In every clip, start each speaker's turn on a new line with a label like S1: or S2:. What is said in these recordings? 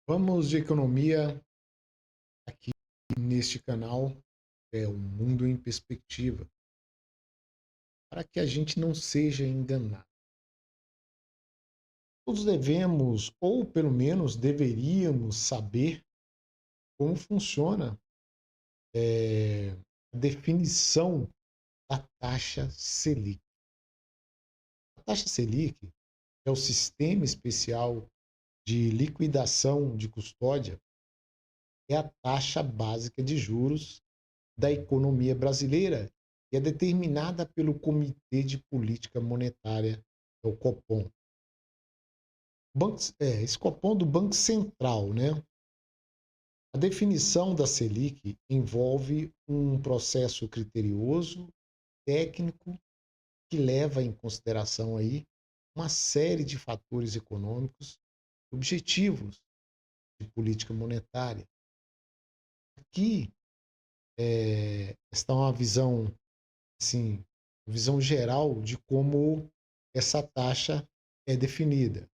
S1: Vamos de economia aqui neste canal, é o Mundo em Perspectiva, para que a gente não seja enganado. Todos devemos, ou pelo menos deveríamos saber como funciona a definição da taxa Selic. A taxa Selic é o sistema especial de liquidação de custódia, é a taxa básica de juros da economia brasileira e é determinada pelo Comitê de Política Monetária, é o Copom. Esse Copom do Banco Central, né? A definição da Selic envolve um processo criterioso, técnico, que leva em consideração aí uma série de fatores econômicos objetivos de política monetária. Aqui está uma visão, assim, visão geral de como essa taxa é definida.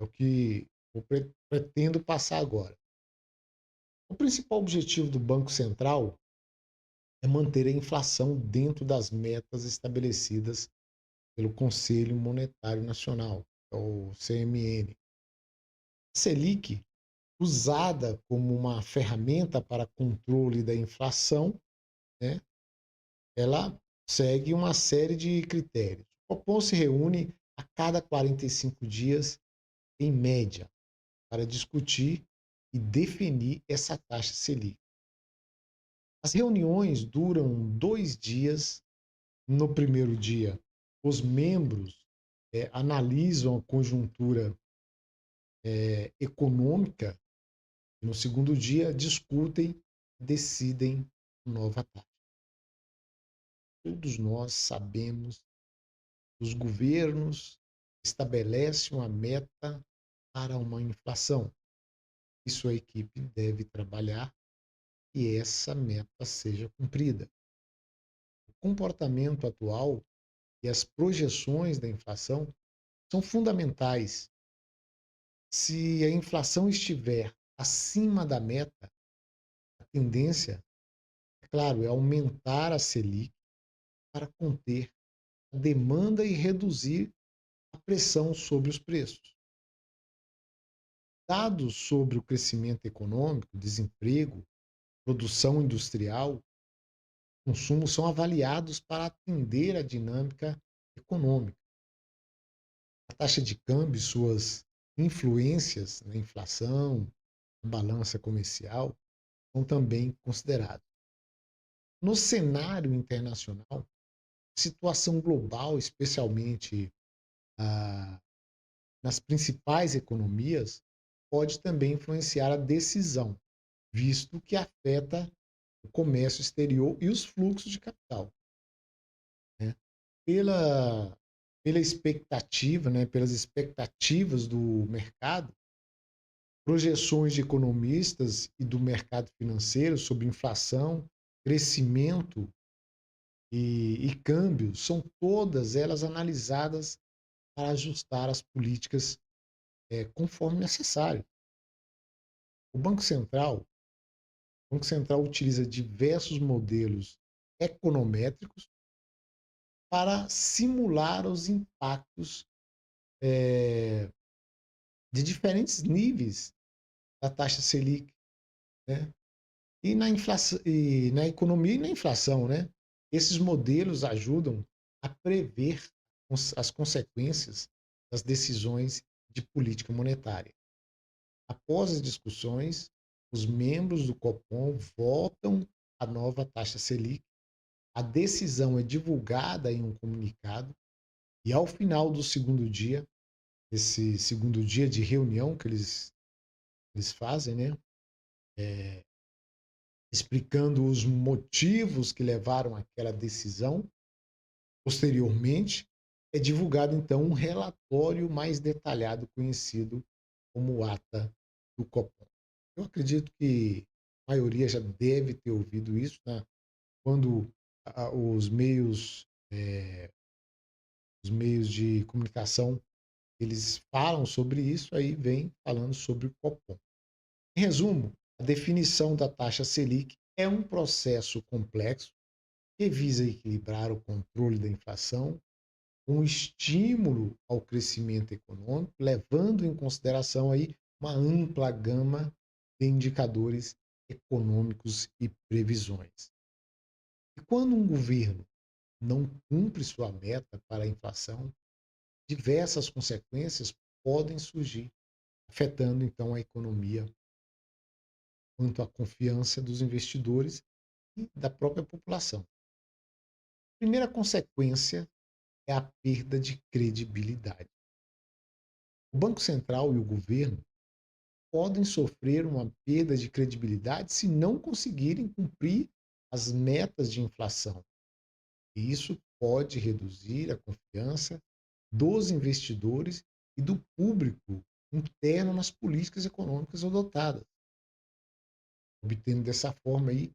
S1: É o que eu pretendo passar agora. O principal objetivo do Banco Central é manter a inflação dentro das metas estabelecidas pelo Conselho Monetário Nacional, o CMN. A Selic, usada como uma ferramenta para controle da inflação, né, ela segue uma série de critérios. O Copom se reúne a cada 45 dias, em média, para discutir e definir essa taxa Selic. As reuniões duram 2 dias. No primeiro dia, os membros analisam a conjuntura econômica e no segundo dia discutem e decidem nova taxa. Todos nós sabemos que os governos estabelecem uma meta para uma inflação e sua equipe deve trabalhar que essa meta seja cumprida. O comportamento atual e as projeções da inflação são fundamentais. Se a inflação estiver acima da meta, a tendência, é claro, é aumentar a Selic para conter a demanda e reduzir a pressão sobre os preços. Dados sobre o crescimento econômico, desemprego, produção industrial, consumo são avaliados para atender a dinâmica econômica. A taxa de câmbio e suas influências na inflação, na balança comercial, são também considerados. No cenário internacional, a situação global, especialmente ah, nas principais economias, pode também influenciar a decisão, visto que afeta o comércio exterior e os fluxos de capital. Né? Pela, pela expectativa, né, pelas expectativas do mercado, projeções de economistas e do mercado financeiro sobre inflação, crescimento e câmbio, são todas elas analisadas para ajustar as políticas conforme necessário. O Banco Central utiliza diversos modelos econométricos para simular os impactos de diferentes níveis da taxa Selic, né? E na economia e na inflação, né? Esses modelos ajudam a prever as consequências das decisões de política monetária. Após as discussões, os membros do Copom votam a nova taxa Selic. A decisão é divulgada em um comunicado e ao final do segundo dia, esse segundo dia de reunião que eles fazem, né? Explicando os motivos que levaram àquela decisão. Posteriormente, é divulgado então um relatório mais detalhado, conhecido como ata do Copom. Eu acredito que a maioria já deve ter ouvido isso, né? Quando os meios de comunicação eles falam sobre isso, aí vem falando sobre o Copom. Em resumo, a definição da taxa Selic é um processo complexo que visa equilibrar o controle da inflação com estímulo ao crescimento econômico, levando em consideração aí uma ampla gama de indicadores econômicos e previsões. E quando um governo não cumpre sua meta para a inflação, diversas consequências podem surgir, afetando então a economia, quanto à confiança dos investidores e da própria população. A primeira consequência é a perda de credibilidade. O Banco Central e o governo podem sofrer uma perda de credibilidade se não conseguirem cumprir as metas de inflação. E isso pode reduzir a confiança dos investidores e do público interno nas políticas econômicas adotadas, obtendo dessa forma aí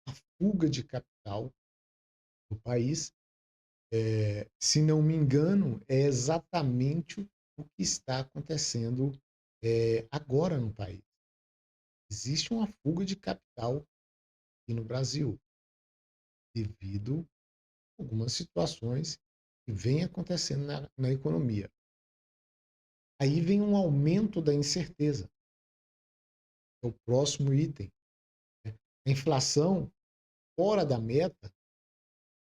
S1: a fuga de capital do país. Se não me engano, é exatamente o que está acontecendo agora no país. Existe uma fuga de capital aqui no Brasil, devido a algumas situações que vêm acontecendo na economia. Aí vem um aumento da incerteza, é o próximo item. A inflação fora da meta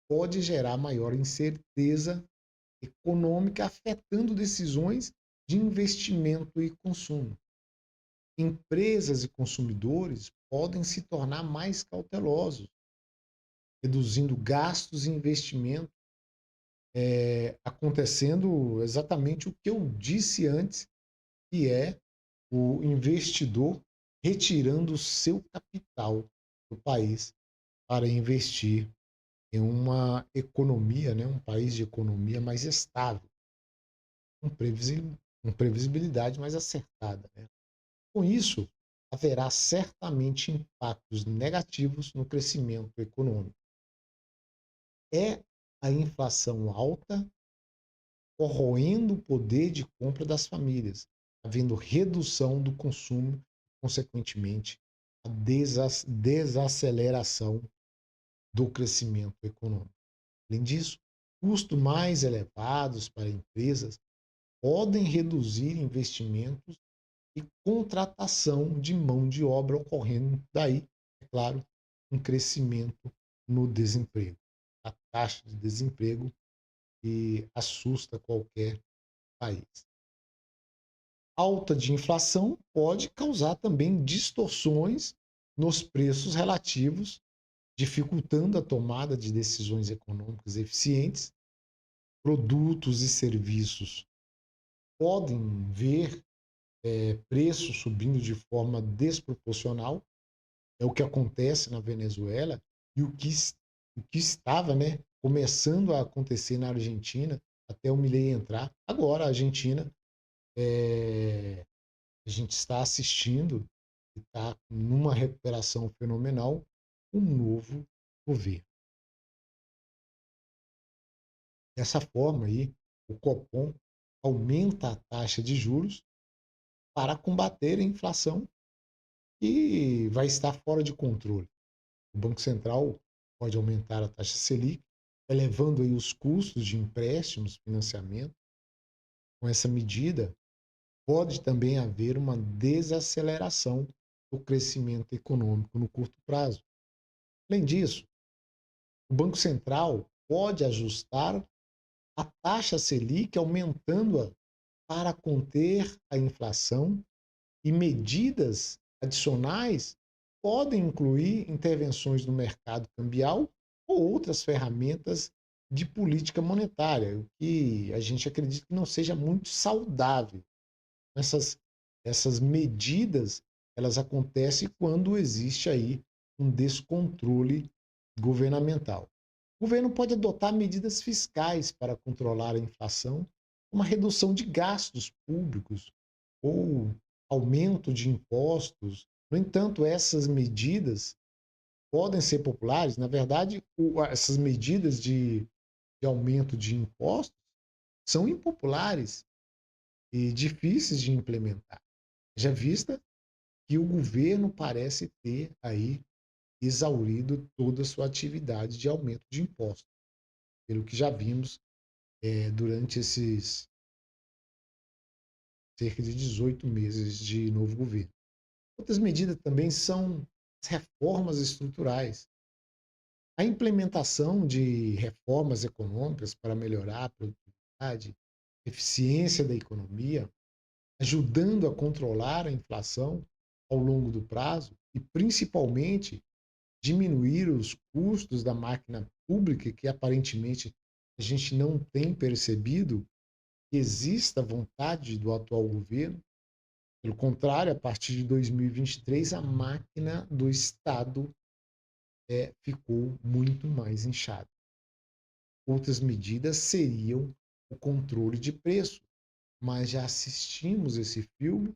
S1: pode gerar maior incerteza econômica, afetando decisões de investimento e consumo. Empresas e consumidores podem se tornar mais cautelosos, reduzindo gastos e investimentos, acontecendo exatamente o que eu disse antes, que é o investidor retirando o seu capital do país para investir em uma economia, né, um país de economia mais estável, com previsibilidade mais acertada. Né? Com isso, haverá certamente impactos negativos no crescimento econômico. É a inflação alta corroendo o poder de compra das famílias, havendo redução do consumo, consequentemente, a desaceleração do crescimento econômico. Além disso, custos mais elevados para empresas podem reduzir investimentos e contratação de mão de obra, ocorrendo daí, é claro, um crescimento no desemprego. A taxa de desemprego que assusta qualquer país. Alta de inflação pode causar também distorções nos preços relativos, dificultando a tomada de decisões econômicas eficientes. Produtos e serviços podem ver preços subindo de forma desproporcional. É o que acontece na Venezuela e o que estava, né, começando a acontecer na Argentina até o Milei entrar. Agora a Argentina, a gente está assistindo e está numa recuperação fenomenal, um novo governo. Dessa forma aí, o Copom aumenta a taxa de juros para combater a inflação que vai estar fora de controle. O Banco Central pode aumentar a taxa Selic, elevando aí os custos de empréstimos, financiamento. Com essa medida, pode também haver uma desaceleração do crescimento econômico no curto prazo. Além disso, o Banco Central pode ajustar a taxa Selic, aumentando-a para conter a inflação, e medidas adicionais podem incluir intervenções no mercado cambial ou outras ferramentas de política monetária, o que a gente acredita que não seja muito saudável. Essas medidas, elas acontecem quando existe aí um descontrole governamental. O governo pode adotar medidas fiscais para controlar a inflação, uma redução de gastos públicos ou aumento de impostos. No entanto, essas medidas podem ser populares. Na verdade, essas medidas de aumento de impostos são impopulares e difíceis de implementar. Já vista que o governo parece ter aí exaurido toda a sua atividade de aumento de impostos, pelo que já vimos durante esses cerca de 18 meses de novo governo. Outras medidas também são as reformas estruturais. A implementação de reformas econômicas para melhorar a produtividade, a eficiência da economia, ajudando a controlar a inflação ao longo do prazo e, principalmente, diminuir os custos da máquina pública, que aparentemente a gente não tem percebido que exista vontade do atual governo. Pelo contrário, a partir de 2023, a máquina do Estado ficou muito mais inchada. Outras medidas seriam o controle de preço, mas já assistimos esse filme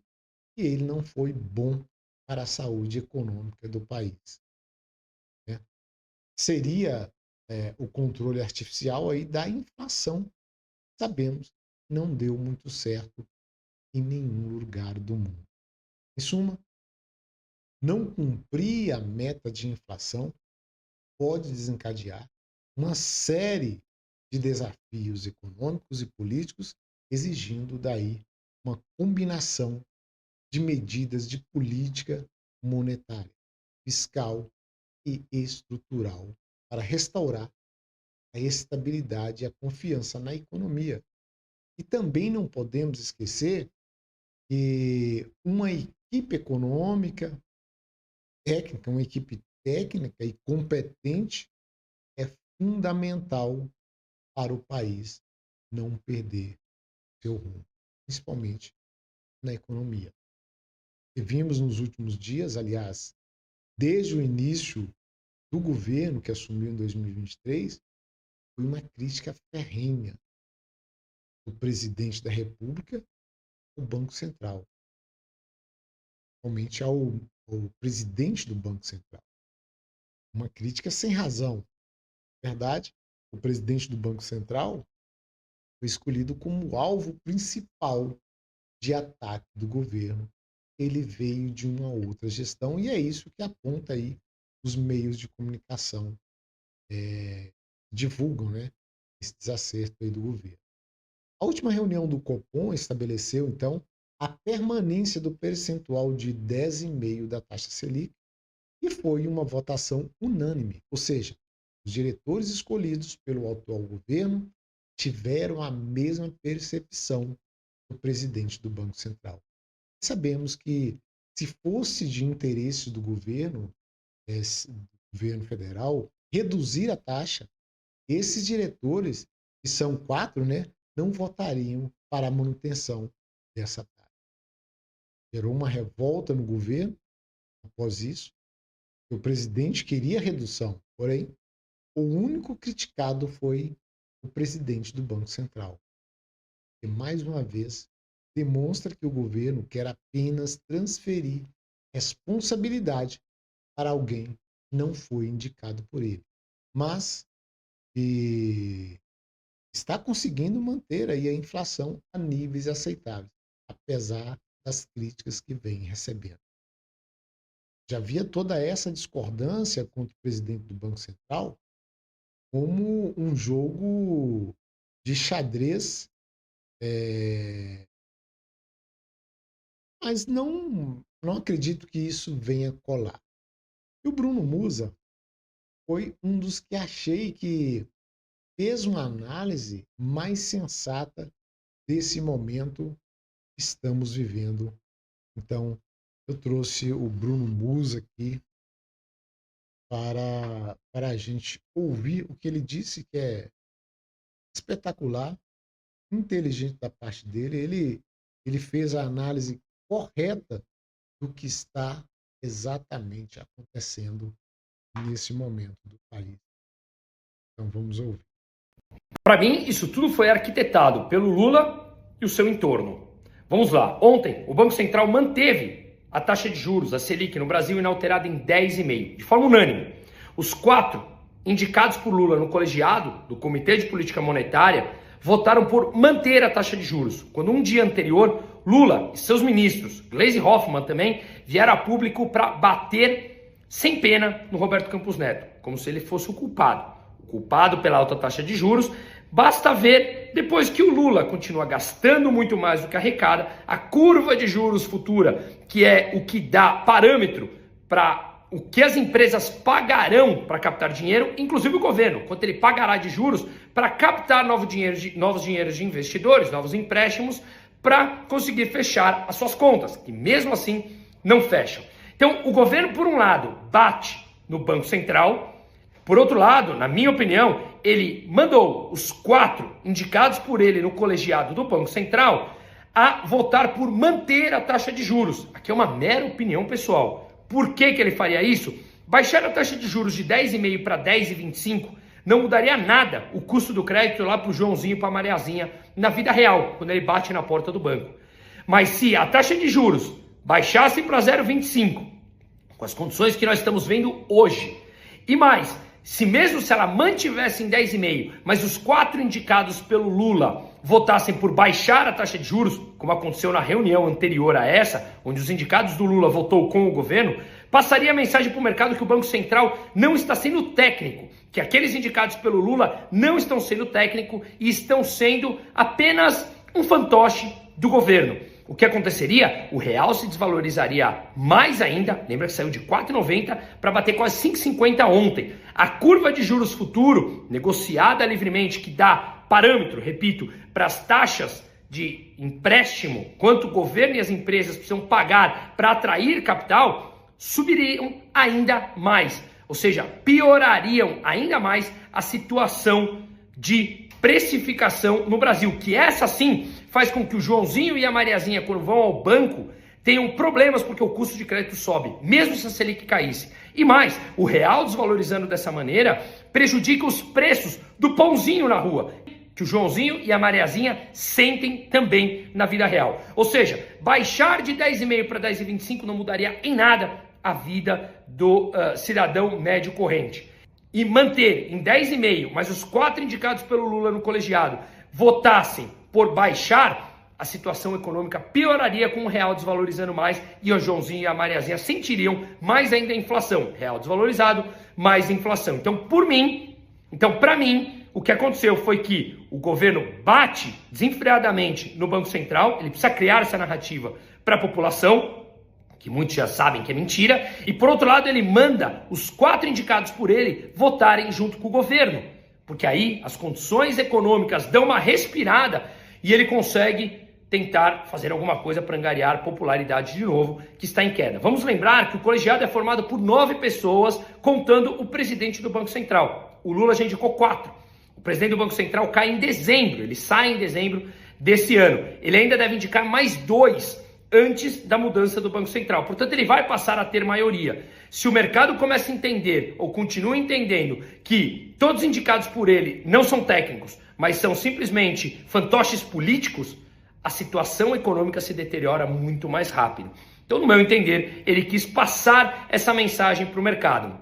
S1: e ele não foi bom para a saúde econômica do país. Né? Seria o controle artificial aí da inflação. Sabemos que não deu muito certo em nenhum lugar do mundo. Em suma, não cumprir a meta de inflação pode desencadear uma série de desafios econômicos e políticos, exigindo daí uma combinação de medidas de política monetária, fiscal e estrutural para restaurar a estabilidade e a confiança na economia. E também não podemos esquecer que uma equipe econômica técnica, uma equipe técnica e competente é fundamental para o país não perder seu rumo, principalmente na economia. E vimos nos últimos dias, aliás, desde o início do governo que assumiu em 2023, foi uma crítica ferrenha do presidente da República ao Banco Central, principalmente ao presidente do Banco Central. Uma crítica sem razão. Na verdade, o presidente do Banco Central foi escolhido como alvo principal de ataque do governo. Ele veio de uma outra gestão e é isso que aponta aí os meios de comunicação divulgam, né, esse desacerto aí do governo. A última reunião do Copom estabeleceu, então, a permanência do percentual de 10,5% da taxa Selic e foi uma votação unânime, ou seja, os diretores escolhidos pelo atual governo tiveram a mesma percepção do presidente do Banco Central. Sabemos que, se fosse de interesse do governo federal, reduzir a taxa, esses diretores, que são 4, né, não votariam para a manutenção dessa taxa. Gerou uma revolta no governo após isso. O presidente queria redução, porém, o único criticado foi o presidente do Banco Central. E, mais uma vez, demonstra que o governo quer apenas transferir responsabilidade para alguém que não foi indicado por ele. Mas está conseguindo manter aí a inflação a níveis aceitáveis, apesar das críticas que vem recebendo. Já havia toda essa discordância contra o presidente do Banco Central como um jogo de xadrez, mas não acredito que isso venha colar. E o Bruno Musa foi um dos que achei que fez uma análise mais sensata desse momento que estamos vivendo. Então, eu trouxe o Bruno Musa aqui para a gente ouvir o que ele disse, que é espetacular, inteligente da parte dele. Ele fez a análise correta do que está exatamente acontecendo nesse momento do país. Então, vamos ouvir.
S2: Para mim, isso tudo foi arquitetado pelo Lula e o seu entorno. Vamos lá. Ontem, o Banco Central manteve a taxa de juros, a Selic, no Brasil inalterada em 10,5%, de forma unânime. Os 4 indicados por Lula no colegiado do Comitê de Política Monetária votaram por manter a taxa de juros, quando um dia anterior Lula e seus ministros, Gleisi Hoffmann também, vieram a público para bater sem pena no Roberto Campos Neto, como se ele fosse o culpado. O culpado pela alta taxa de juros. Basta ver, depois que o Lula continua gastando muito mais do que arrecada, a curva de juros futura, que é o que dá parâmetro para o que as empresas pagarão para captar dinheiro, inclusive o governo, quanto ele pagará de juros para captar novos dinheiros de investidores, novos empréstimos, para conseguir fechar as suas contas, que mesmo assim não fecham. Então, o governo, por um lado, bate no Banco Central. Por outro lado, na minha opinião, ele mandou os 4 indicados por ele no colegiado do Banco Central a votar por manter a taxa de juros. Aqui é uma mera opinião pessoal. Por que ele faria isso? Baixar a taxa de juros de 10,5 para 10,25 não mudaria nada o custo do crédito lá para o Joãozinho e para a Mariazinha na vida real, quando ele bate na porta do banco. Mas se a taxa de juros baixasse para 0,25, com as condições que nós estamos vendo hoje, e mais, se mesmo se ela mantivesse em 10,5, mas os 4 indicados pelo Lula votassem por baixar a taxa de juros, como aconteceu na reunião anterior a essa, onde os indicados do Lula votou com o governo, passaria a mensagem para o mercado que o Banco Central não está sendo técnico, que aqueles indicados pelo Lula não estão sendo técnico e estão sendo apenas um fantoche do governo. O que aconteceria? O real se desvalorizaria mais ainda, lembra que saiu de 4,90 para bater quase 5,50 ontem. A curva de juros futuro, negociada livremente, que dá parâmetro, repito, para as taxas de empréstimo, quanto o governo e as empresas precisam pagar para atrair capital, subiriam ainda mais. Ou seja, piorariam ainda mais a situação de precificação no Brasil, que essa sim faz com que o Joãozinho e a Mariazinha, quando vão ao banco, tenham problemas porque o custo de crédito sobe, mesmo se a Selic caísse. E mais, o real desvalorizando dessa maneira prejudica os preços do pãozinho na rua, que o Joãozinho e a Mariazinha sentem também na vida real. Ou seja, baixar de 10,5 para 10,25 não mudaria em nada a vida do cidadão médio corrente. E manter em 10,5, mas os 4 indicados pelo Lula no colegiado votassem por baixar, a situação econômica pioraria com o real desvalorizando mais e o Joãozinho e a Mariazinha sentiriam mais ainda a inflação. Real desvalorizado, mais inflação. Então, para mim, o que aconteceu foi que o governo bate desenfreadamente no Banco Central, ele precisa criar essa narrativa para a população, que muitos já sabem que é mentira, e por outro lado ele manda os 4 indicados por ele votarem junto com o governo, porque aí as condições econômicas dão uma respirada e ele consegue tentar fazer alguma coisa para angariar popularidade de novo, que está em queda. Vamos lembrar que o colegiado é formado por 9 pessoas, contando o presidente do Banco Central. O Lula já indicou 4. O presidente do Banco Central cai em dezembro, ele sai em dezembro desse ano. Ele ainda deve indicar mais 2 antes da mudança do Banco Central. Portanto, ele vai passar a ter maioria. Se o mercado começa a entender, ou continua entendendo, que todos indicados por ele não são técnicos, mas são simplesmente fantoches políticos, a situação econômica se deteriora muito mais rápido. Então, no meu entender, ele quis passar essa mensagem para o mercado.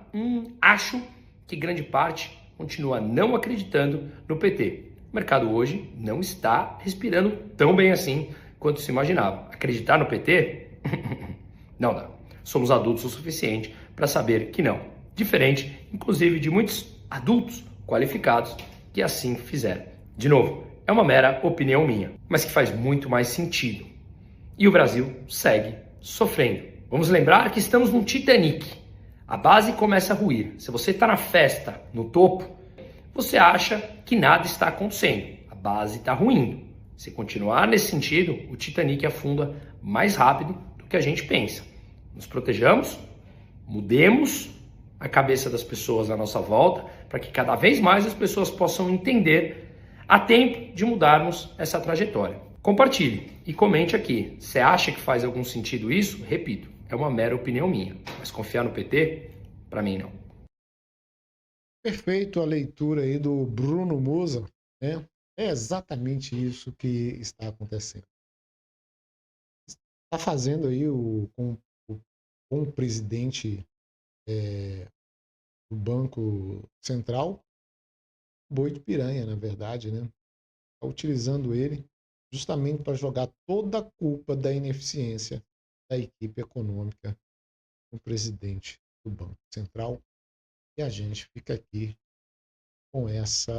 S2: Acho que grande parte continua não acreditando no PT. O mercado hoje não está respirando tão bem assim quanto se imaginava. Acreditar no PT? Não dá. Somos adultos o suficiente para saber que não. Diferente, inclusive, de muitos adultos qualificados que assim fizeram. De novo, é uma mera opinião minha, mas que faz muito mais sentido. E o Brasil segue sofrendo. Vamos lembrar que estamos num Titanic. A base começa a ruir. Se você está na festa, no topo, você acha que nada está acontecendo. A base está ruindo. Se continuar nesse sentido, o Titanic afunda mais rápido do que a gente pensa. Nos protejamos, mudemos a cabeça das pessoas à nossa volta, para que cada vez mais as pessoas possam entender a tempo de mudarmos essa trajetória. Compartilhe e comente aqui. Você acha que faz algum sentido isso? Repito, é uma mera opinião minha. Mas confiar no PT? Para mim, não.
S1: Perfeito a leitura aí do Bruno Musa, né? É exatamente isso que está acontecendo. Está fazendo aí com o presidente do Banco Central, boi de piranha, na verdade, né? Está utilizando ele justamente para jogar toda a culpa da ineficiência da equipe econômica no presidente do Banco Central. E a gente fica aqui com essa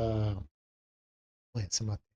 S1: matéria.